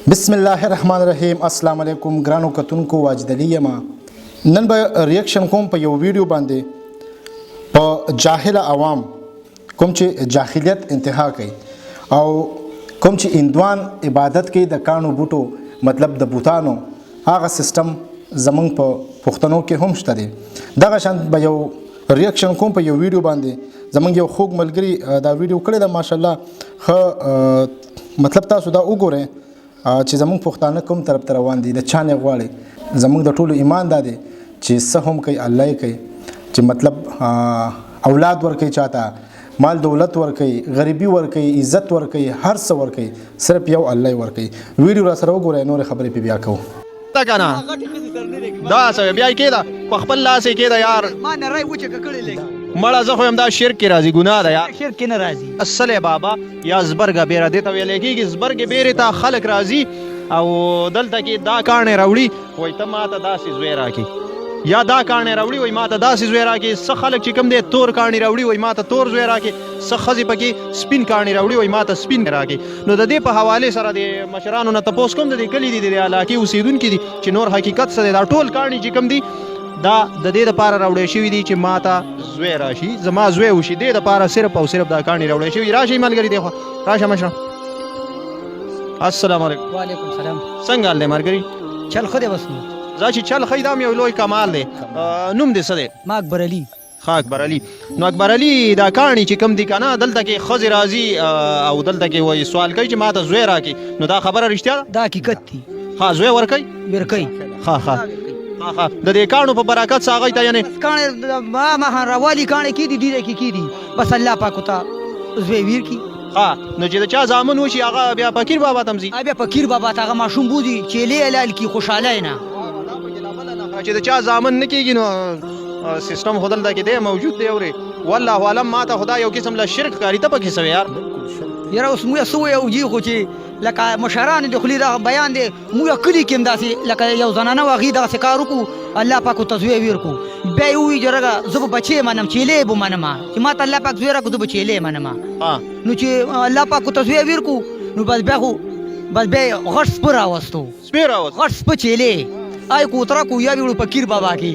بسم الله الرحمن الرحیم. السلام علیکم ګرانو کتونکو، واجد علي یم. نن به ریاکشن کوم په یو ویډیو باندې په جاهل عوام کوم چې جاهلیت انتها کوي او کوم چې اندوان عبادت کوي د کانو بوټو مطلب د بوتانو هغه سیستم زمونږ په پښتنو کې هم شته دی. دغه شان به یو ریاکشن کوم په یو ویډیو باندې زمونږ یو خوږ ملګري دا ویډیو کړی ده. ماشاءالله ښه مطلب تاسو دا وګورئ چې زمونږ پښتانه کوم طرف ته روان دي، د چا نه غواړي. زمونږ د ټولو ایمان دا دی چې څه هم کوي الله یې کوي، چې مطلب اولاد ورکوي، چاته مال دولت ورکوي، غریبي ورکوي، عزت ورکوي، هر څه ورکوي، صرف یو الله یې ورکوي. ویډیو را سره وګورئ، نورې خبرې پې بیا کوو. دا کنه دا څه بیا کېده په خپل لاس یې کېده یار ما نه رای وچه کړی لګ مړه زه خو یم دا شرک کې راځي ګناه ده یا شرک نه راځي. اصل بابا یا زبرګه بیره دې ته ویل کېږي زبرګې بیرې ته خلک راځي او دلته کې دا کاڼې راوړي وایي ته ما ته داسې زوی راکړي، یا دا کاڼې راوړي وایي ما ته داسې زوی راکړي. څه خلک چې کوم دی تور کاڼې راوړي وایي ما ته تور زوی راکړي، څه ښځې پکې سپین کاڼې راوړي وایي ما ته سپین راکړي. نو د دې په حوالې سره د مشرانو نه تپوس کوم د دې کلي دي د علاقې اوسېدونکي دي چې نور حقیقت څه دی. دا ټول کاڼې چې کوم دي دا د دې دپاره راوړی شوي دي چې ما ته زوی راشي، زما زوی وشي. دې دپاره صرف او صرف دا کاڼې راوړی شوي. راشئ ملګري دی خوا راشه مشره. السلام علیکم. وعلیکم السلام. څنګه حال دی ملګري؟ چل خو دې بس نو دا چې چل ښه دا م یو لوی کمال دی. نوم دې څه دی؟ ما اکبر علي. ښه اکبر علي. نو اکبر علي دا کاڼي چې کوم دي که نه دلته کې ښځې راځي او دلته کې وایي سوال کوي چې ما ته زوی راکړي، نو دا خبره رښتیا ده؟ دا حقیقت دی. ښه زوی ورکوي؟ ورکوي. ښه د دې کاڼو په برکت څه هغوی ته یعنې کاڼې ما راوالي کاڼې کېدي ډېرې کې کېدي بس الله پاک ورته زوی ویر کړي. نو چې د چا زامن وشي هغه بیا فقیر بابا ته هم ځي؟ بیا فقیر بابا ته هغه ماشوم بودي چیلې حلال کړي خوشحالی نه. چې د چا زامن نه کېږي نو سیستم خو دلته کې دی موجود دی. اورې والله علم ما ته خدا یو قسم له شرک ښکاري. ته پکې څه یار یاره اوس موږ څه وایو جي خو چې لکه مشرانو د خولې دا بیان دی موږ کلي کې هم داسې لکه یو زنانه وه هغې دغسې کار وکړو الله پاک ورته زوی ویر کړو. بیا یې ووایي چې رګه زه به بچې منم چیلې به منمه چې ما ته الله پاک زوی راکړو زه به چیلې منمه. نو چې الله پاک ورته زوی ویر کړو نو بس بیا خو بس بیا یې غټ سپه راوستو. سپی راوست؟ غټ سپه چیلې آی کوتره کو یا ویړو فقیر بابا کې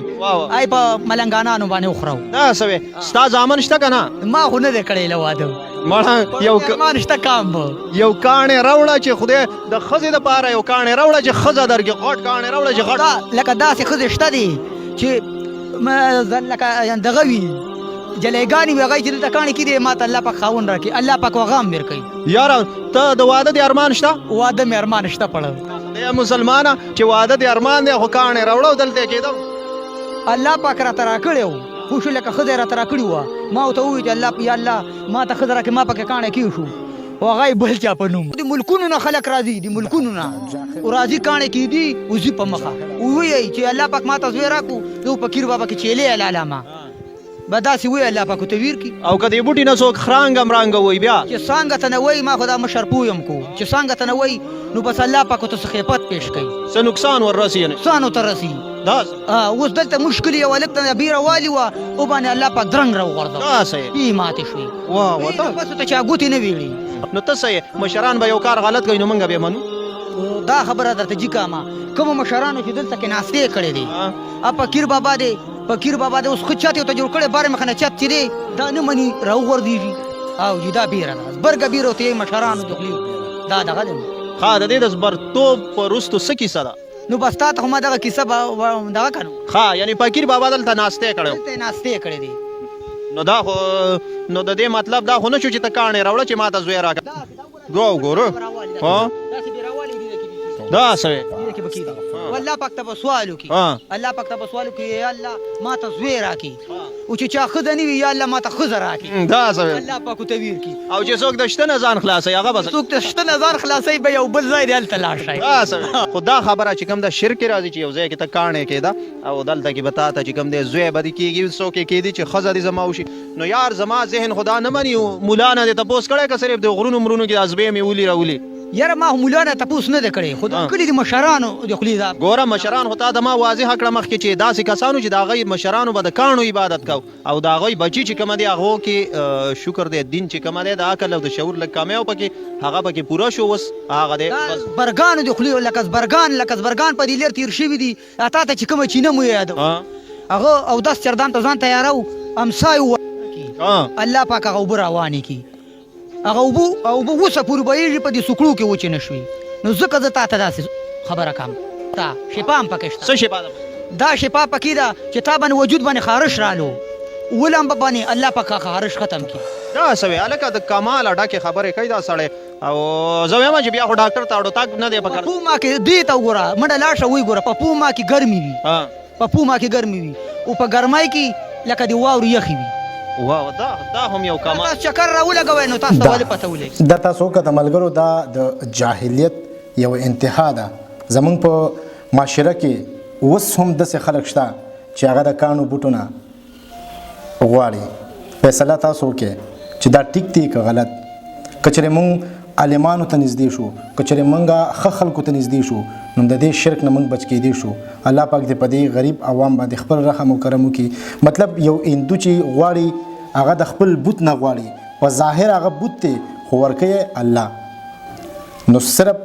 آی په ملنګانانو باندې وخورو. دا څه وې ستا زامن شته که نه؟ ما خو نه دی کړی له واده مړه یو ما نشته کام به یو کاڼې راوړه چې خدای د ښځې دپاره یو کاڼې راوړه چې ښځه درکړي، غټ کاڼې راوړه چې غټ لکه داسې ښځې شته دي چې لکه دغه وي جلیګانې وي هغه چې دلته کاڼې کېدي ما ته الله پاک خاوند راکړي الله پاک هغه هم ورکوي. یاره ته د واده د ارمان شته؟ واده مې ارمان شته پړه ای مسلمانه چې واده د ارمان دی خو کاڼې راوړه دلته کېدم الله پاک راته راکړی و خو شو لکه ښځه یې راته راکړي وه ما ورته ووایي چې الله یا الله ما ته ښځه راکړې ما پکې کاڼی کېږو او هغه یې بل چا په نوم. د ملکونو نه خلک راځي، د ملکونو نه راځي کاڼی کېدي وځي په مخه ووایي چې الله پاک ما ته زوی راکړو زه فقیر بابا کې چیلې حلالمه به داسې وایي الله پاک ورته ویر کړي. او که دې بوټي نه څوک خرانګه مرانګه وایي بیا چې څانګه ته نه وایي ما خو دا مشر پوه یم کو چې څانګه ته نه وایي نو بس الله پاک ورته څه خیفت پیش کوي، څه نقصان وررسي یعنې نقصان ورته رسي. اوس دلته مشکل یو هلک ته بیره والي وه او باندې الله پاک درنګ راوغورځوه داسې پې ماتې شوې بس ورته چا ګوتې نه ویړي. نو ته څه یې مشران به یو کار غلط کوي نو موږ بیا منو؟ دا خبره درته جي کامه کومو مشرانو چې دلته کې ناستې کړې دي فقیر بابا دی فقیر بابا دی اوس ښه چت یې ورته جوړ کړی بارې مخه نه چت چې دی دا نه مني راوغورځېږي او جي دا بیره ده زبرګه بیره ورته مشرانو د خولې دا دغه دی. ښه د دې د زبرتوب په وروستو څه کیسه ده؟ نو بس تا ته خو ما دغه کیسه به دغه کړو. ښه یعنې فقیر بابا دلته ناستې کړی دلته یې ناستې کړې دي. نو دا خو نو د دې مطلب دا خو نه شو چې ته کاڼې راوړه چې ما ته زوی راکړه. وګوره دا څه وې والله پاک ته به سوال وکړي الله پاک ته به سوال وکړي یا الله ما ته زوی راکړي او چې چا ښځه نه وي یا الله ما ته ښځه راکړي. دا څه وې الله پاک ورته ویر کړي. او چې څوک د شته نه ځان خلاصوي هغه به څوک د شته نه ځان خلاصوي به یو بل ځای دی هلته لاړ شئ. دا څه وې خو دا خبره چې کوم ده شرک راځي چې یو ځای کې ته کاڼې کېده او دلته کې به تا ته چې کوم دی زوی به دې کېږي څوک یې کېدي چې ښځه دې زما وشي. نو یار زما ذهن خدا نه مني ملا نه دې تپوس کړی که صرف د غرونو مرونو کې ازبې مې ولي راولي یاره ما مولانا تپوس نه دی کړی خو د کلي د مشرانو د خولې دا ګوره مشران خو تا د ما واضح کړه مخکې چې داسې کسانو چې د هغوی مشرانو به د کاڼو عبادت کو او د هغوی بچي چې کومه دی هغو کې شکر دی دین چې کومه دی د عقل او د شعور لږ کمی او پکې هغه پکې پوره شو اوس هغه دی بس برګانو د خولې لکه زبرګان په دې لیر تیر شوي دي تا ته چې کومه چینه مو یادو هغه او داس چردان ته ځان تیارو امسای الله پاک هغه اوبه روانې کي هغه اوبه اوسه پورې بهیږي په دې سکړو کې وچې نه شوي نو ځکه زه تا ته داسې خبره کوم تا شفا هم پکې شته څه شفا ده دا شفا پکې ده چې تا باندې وجود باندې خارش رالو ولم باندې الله پاک خارش ختم کړي دا سوي هلکه د کمال ډکې خبرې کوي دا سړی او زه وایم چې بیا خو ډاکټر ته اړو تګ نه دی پکار په پوما کې دې ته وګوره منډه لاړ شه وی ګوره په پوما کې ګرمي وي په پوما کې ګرمي وي او په ګرمای کې لکه د واورو یخي وي واو دا هم یو کمال تاسو چکر راولګوئ نو تاسو ته ولې پته ولګي دا تاسو کته ملګرو دا د جاهلیت یو انتها ده زمونږ په معاشره کې اوس هم داسې خلک شته چې هغه د کاڼو بوټونه غواړي فیصله تاسو وکړئ چې دا ټیک دی که غلط که چېرې مونږ عالمانو ته نږدې شو که چېرې مونږ ښه خلکو ته نږدې شو نو د دې شرک نه مونږ بچ کېدی شو الله پاک دې په دې غریب عوام باندې خپل رحم او کرم وکړي مطلب یو هندو چې غواړي هغه د خپل بت نه غواړي په ظاهر هغه بت دی خو ورکوي الله نو صرف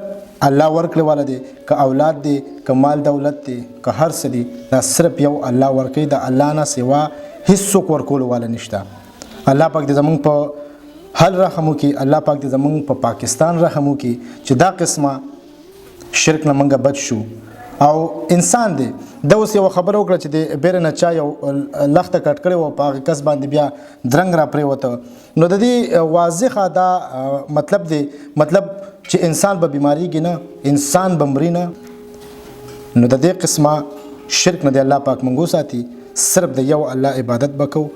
الله ورکړی والا دی که اولاد دی که مال دولت دی که هر څه دی دا صرف یو الله ورکوي د الله نه سوا هیڅوک ورکولو والا نشته الله پاک دې زمونږ په حل رحم وکړي الله پاک دې زمونږ په پاکستان رحم وکړي چې دا قسمه شرک نه مونږ بچ شو او انسان دی دا اوس یو خبره وکړه چې د بیره نه چا یو لخته کټ کړی و په هغه کس باندې بیا درنګ را پرېوته نو د دې واضحه دا مطلب دی مطلب چې انسان به بیماریږي نه انسان به مري نه نو د دې قسمه شرک نه دی الله پاک مونږ وساتي صرف د یو الله عبادت به کوو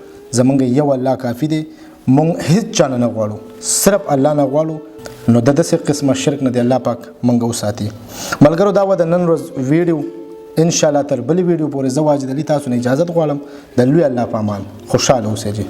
زمونږ یو الله کافي دی مونږ هیڅ چا نه غواړو صرف الله نه غواړو نو د داسې قسمه شرک نه دی الله پاک مونږ وساتي ملګرو دا و د نن ورځ ویډیو ان شاء الله تر بلې ویډیو پورې زه واجد علي تاسو نه اجازه غواړم د لوی الله په امان خوشاله اوسئ.